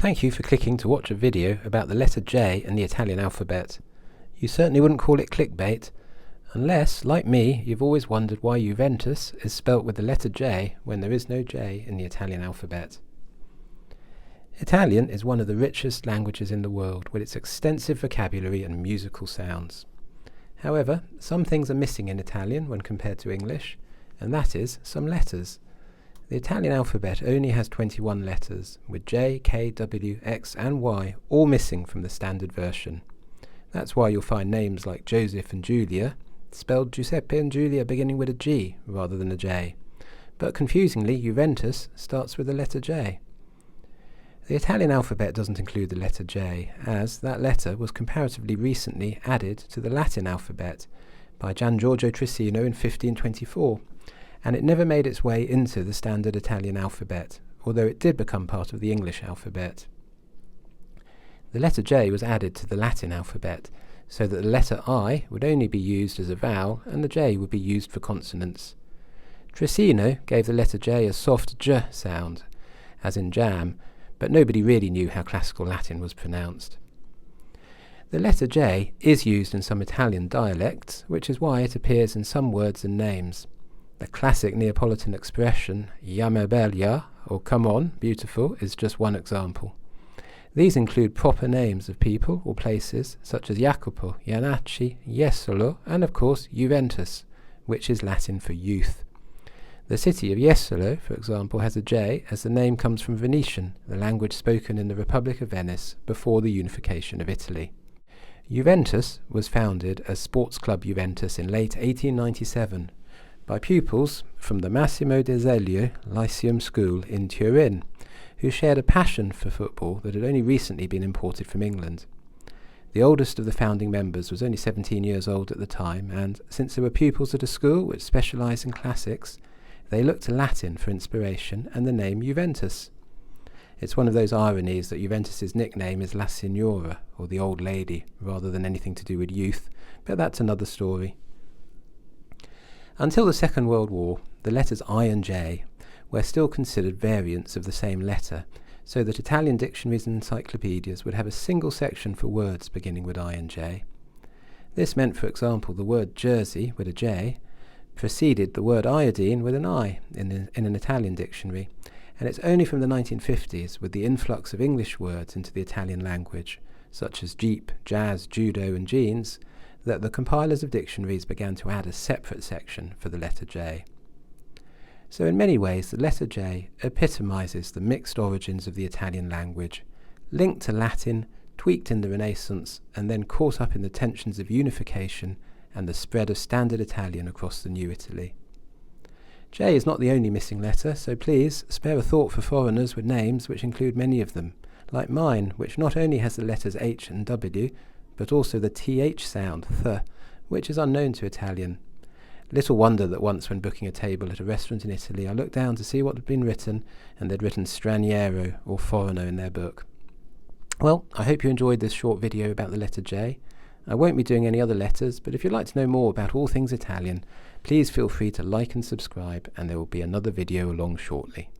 Thank you for clicking to watch a video about the letter J and the Italian alphabet. You certainly wouldn't call it clickbait, unless, like me, you've always wondered why Juventus is spelt with the letter J when there is no J in the Italian alphabet. Italian is one of the richest languages in the world, with its extensive vocabulary and musical sounds. However, some things are missing in Italian when compared to English, and that is some letters. The Italian alphabet only has 21 letters, with J, K, W, X and Y all missing from the standard version. That's why you'll find names like Joseph and Julia spelled Giuseppe and Julia beginning with a G rather than a J. But confusingly, Juventus starts with the letter J. The Italian alphabet doesn't include the letter J, as that letter was comparatively recently added to the Latin alphabet by Gian Giorgio Trissino in 1524, and it never made its way into the standard Italian alphabet, although it did become part of the English alphabet. The letter J was added to the Latin alphabet, so that the letter I would only be used as a vowel and the J would be used for consonants. Trissino gave the letter J a soft J sound, as in jam, but nobody really knew how classical Latin was pronounced. The letter J is used in some Italian dialects, which is why it appears in some words and names. The classic Neapolitan expression, "Ja me bella," or "come on, beautiful," is just one example. These include proper names of people or places, such as Jacopo, Iannacci, Jesolo, and of course Juventus, which is Latin for youth. The city of Jesolo, for example, has a J, as the name comes from Venetian, the language spoken in the Republic of Venice before the unification of Italy. Juventus was founded as Sports Club Juventus in late 1897, by pupils from the Massimo d'Azeglio Lyceum School in Turin, who shared a passion for football that had only recently been imported from England. The oldest of the founding members was only 17 years old at the time, and since there were pupils at a school which specialised in classics, they looked to Latin for inspiration and the name Juventus. It's one of those ironies that Juventus's nickname is La Signora, or the old lady, rather than anything to do with youth, but that's another story. Until the Second World War, the letters I and J were still considered variants of the same letter, so that Italian dictionaries and encyclopedias would have a single section for words beginning with I and J. This meant, for example, the word jersey with a J preceded the word iodine with an I in an Italian dictionary, and it's only from the 1950s, with the influx of English words into the Italian language, such as jeep, jazz, judo and jeans, that the compilers of dictionaries began to add a separate section for the letter J. So in many ways, the letter J epitomizes the mixed origins of the Italian language, linked to Latin, tweaked in the Renaissance, and then caught up in the tensions of unification and the spread of standard Italian across the new Italy. J is not the only missing letter, so please spare a thought for foreigners with names which include many of them, like mine, which not only has the letters H and W, but also the TH sound, th, which is unknown to Italian. Little wonder that once when booking a table at a restaurant in Italy, I looked down to see what had been written, and they'd written straniero, or foreigner, in their book. Well, I hope you enjoyed this short video about the letter J. I won't be doing any other letters, but if you'd like to know more about all things Italian, please feel free to like and subscribe, and there will be another video along shortly.